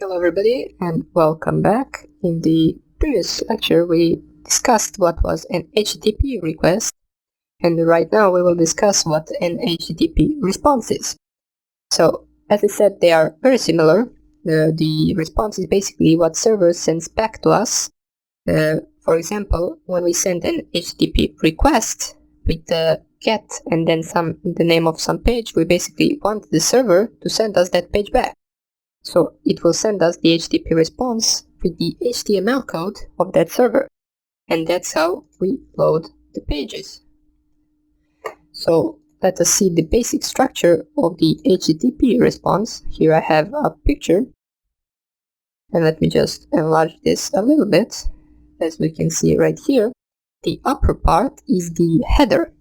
Hello everybody and welcome back. In the previous lecture we discussed what was an HTTP request, and right now we will discuss what an HTTP response is. So as I said, they are very similar. The response is basically what server sends back to us. For example, when we send an HTTP request with the get and then the name of some page, we basically want the server to send us that page back. So it will send us the HTTP response with the HTML code of that server. And that's how we load the pages. So let us see the basic structure of the HTTP response. Here I have a picture. And let me just enlarge this a little bit. As we can see right here, the upper part is the header.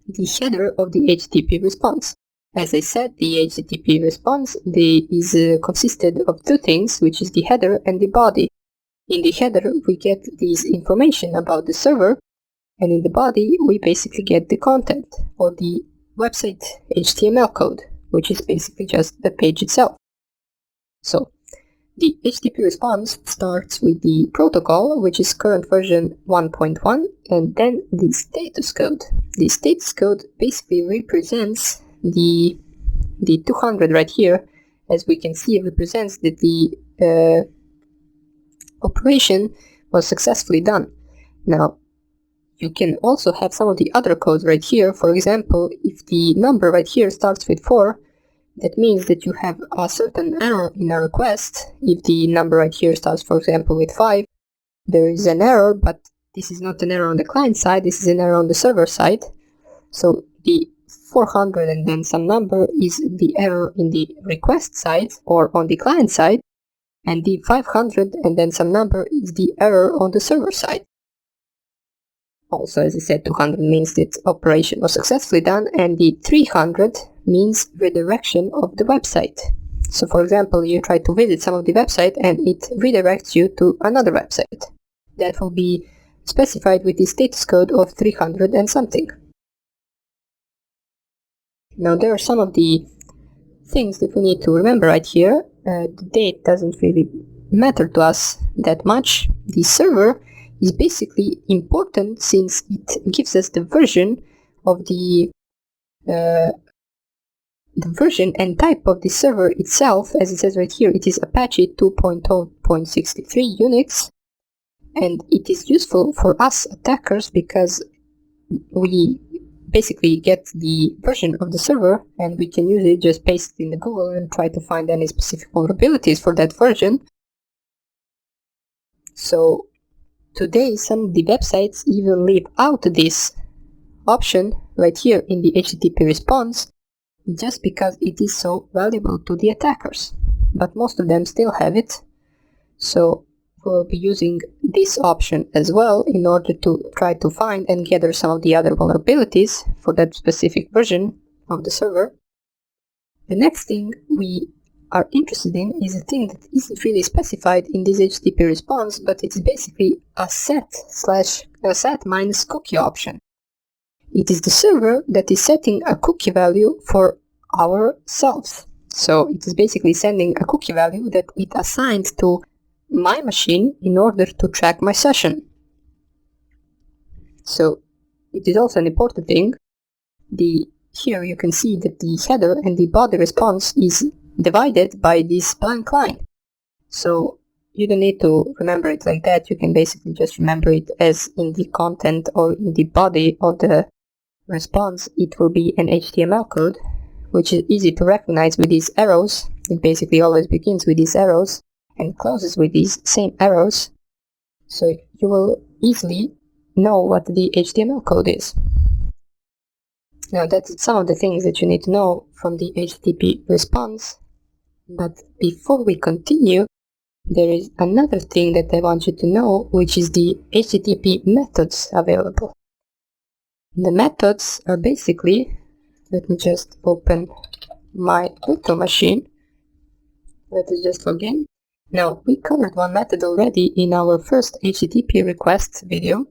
The header of the HTTP response. As I said, the HTTP response is consisted of two things, which is the header and the body. In the header, we get this information about the server, and in the body, we basically get the content, or the website HTML code, which is basically just the page itself. So, the HTTP response starts with the protocol, which is current version 1.1, and then the status code. The status code basically represents the 200 right here. As we can see, it represents that the operation was successfully done. Now, you can also have some of the other codes right here. For example, if the number right here starts with 4, that means that you have a certain error in a request. If the number right here starts, for example, with 5, there is an error, but this is not an error on the client side, this is an error on the server side. So the 400 and then some number is the error in the request side or on the client side, and the 500 and then some number is the error on the server side. Also, as I said, 200 means that operation was successfully done, and the 300 means redirection of the website. So for example, you try to visit some of the website and it redirects you to another website. That will be specified with the status code of 300 and something. Now there are some of the things that we need to remember right here. The date doesn't really matter to us that much. The server is basically important since it gives us the version of the version and type of the server itself. As it says right here, it is Apache 2.0.63 Unix, and it is useful for us attackers because we basically get the version of the server and we can use it, just paste it in the Google and try to find any specific vulnerabilities for that version. So today some of the websites even leave out this option right here in the HTTP response just because it is so valuable to the attackers. But most of them still have it. So we'll be using this option as well in order to try to find and gather some of the other vulnerabilities for that specific version of the server. The next thing we are interested in is a thing that isn't really specified in this HTTP response, but it's basically a set minus cookie option. It is the server that is setting a cookie value for ourselves. So it is basically sending a cookie value that it assigned to my machine in order to track my session. So it is also an important thing. Here you can see that the header and the body response is divided by this blank line. So you don't need to remember it like that. You can basically just remember it as in the content or in the body of the response. It will be an HTML code, which is easy to recognize with these arrows. It basically always begins with these arrows and closes with these same arrows, so you will easily know what the HTML code is. Now that's some of the things that you need to know from the HTTP response, but before we continue, there is another thing that I want you to know, which is the HTTP methods available. The methods are basically, let me just open my virtual machine, let us just log in. Now, we covered one method already in our first HTTP request video.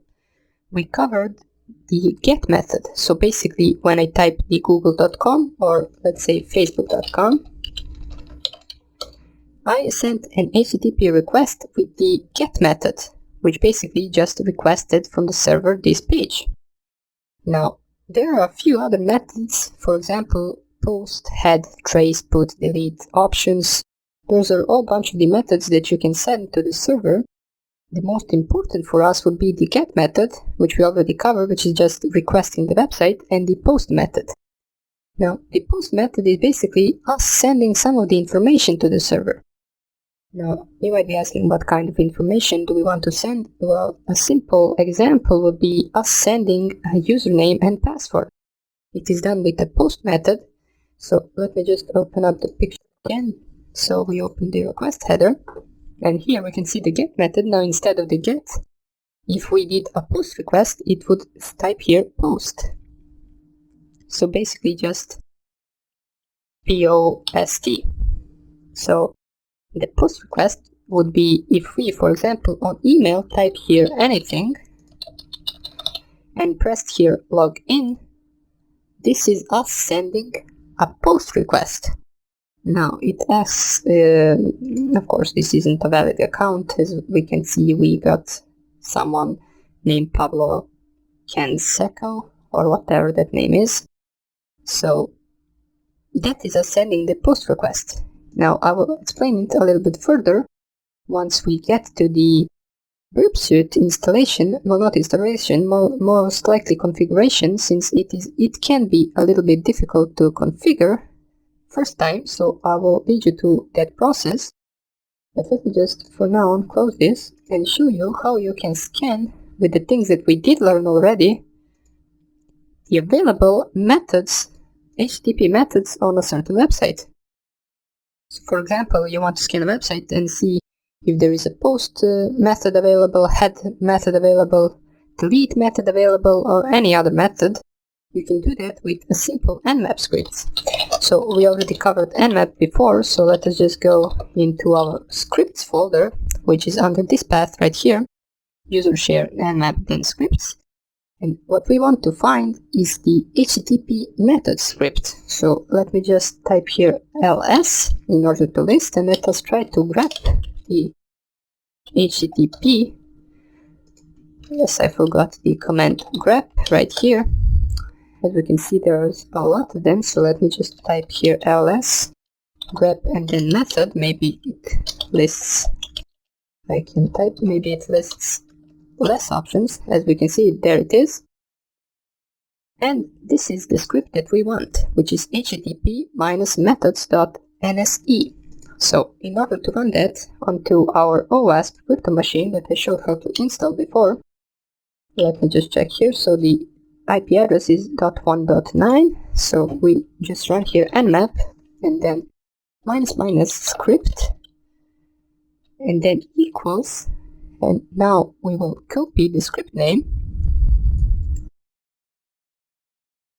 We covered the get method. So basically, when I type the google.com or let's say facebook.com, I sent an HTTP request with the GET method, which basically just requested from the server this page. Now, there are a few other methods, for example, post, head, trace, put, delete, options. Those are all bunch of the methods that you can send to the server. The most important for us would be the GET method, which we already covered, which is just requesting the website, and the POST method. Now, the POST method is basically us sending some of the information to the server. Now, you might be asking what kind of information do we want to send? Well, a simple example would be us sending a username and password. It is done with the POST method. So let me just open up the picture again. So we open the request header, and here we can see the GET method. Now, instead of the GET, if we did a POST request, it would type here POST. So basically just POST. So the POST request would be if we, for example, on email type here anything and pressed here log in, this is us sending a POST request. Now it asks, of course this isn't a valid account. As we can see, we got someone named Pablo Canseco or whatever that name is. So that is us sending the POST request. Now I will explain it a little bit further once we get to the Burp Suite installation, well, not installation, most likely configuration, since it can be a little bit difficult to configure first time, so I will lead you to that process. But let me just for now close this and show you how you can scan with the things that we did learn already, the available methods, HTTP methods on a certain website. So for example, you want to scan a website and see if there is a post method available, head method available, delete method available, or any other method. You can do that with a simple nmap script. So we already covered nmap before, so let us just go into our scripts folder, which is under this path right here, user share nmap then scripts. And what we want to find is the HTTP method script. So let me just type here ls in order to list, and let us try to grab the HTTP. Yes, I forgot the command grep right here. As we can see, there's a lot of them, so let me just type here ls grep and then method. Maybe it lists, I can type, maybe it lists less options. As we can see, there it is. And this is the script that we want, which is http-methods.nse. So in order to run that onto our OWASP virtual machine that I showed how to install before, let me just check here. So the IP address is .1.9, so we just run here nmap and then -- script and then equals, and now we will copy the script name,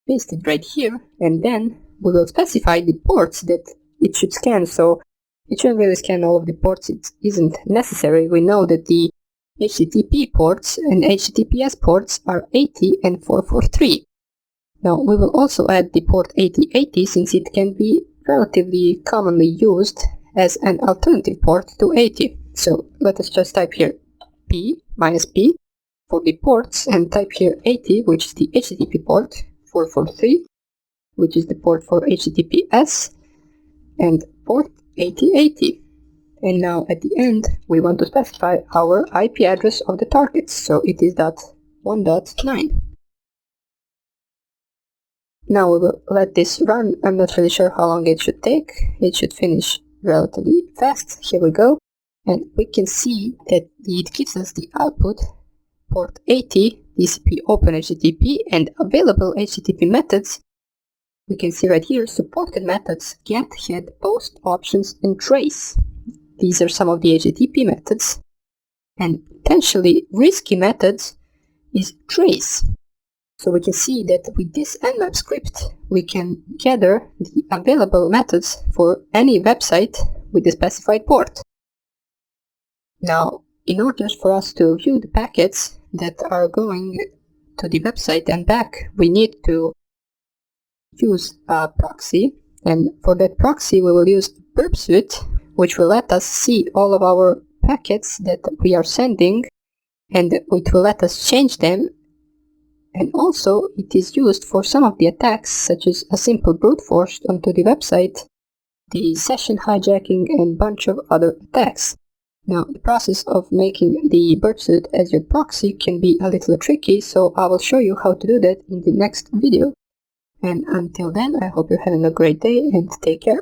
paste it right here, and then we will specify the ports that it should scan. So it shouldn't really scan all of the ports, it isn't necessary. We know that the HTTP ports and HTTPS ports are 80 and 443. Now we will also add the port 8080 since it can be relatively commonly used as an alternative port to 80. So let us just type here P for the ports and type here 80, which is the HTTP port, 443, which is the port for HTTPS, and port 8080. And now at the end, we want to specify our IP address of the target, so it is .1.9. Now we will let this run. I'm not really sure how long it should take. It should finish relatively fast. Here we go. And we can see that it gives us the output, port 80, TCP open HTTP, and available HTTP methods. We can see right here, supported methods, get, head, post, options, and trace. These are some of the HTTP methods. And potentially risky methods is trace. So we can see that with this nmap script, we can gather the available methods for any website with the specified port. Now, in order for us to view the packets that are going to the website and back, we need to use a proxy. And for that proxy, we will use Burp Suite, which will let us see all of our packets that we are sending, and it will let us change them. And also it is used for some of the attacks, such as a simple brute force onto the website, the session hijacking, and bunch of other attacks. Now, the process of making the Burp Suit as your proxy can be a little tricky, so I will show you how to do that in the next video. And until then, I hope you're having a great day and take care.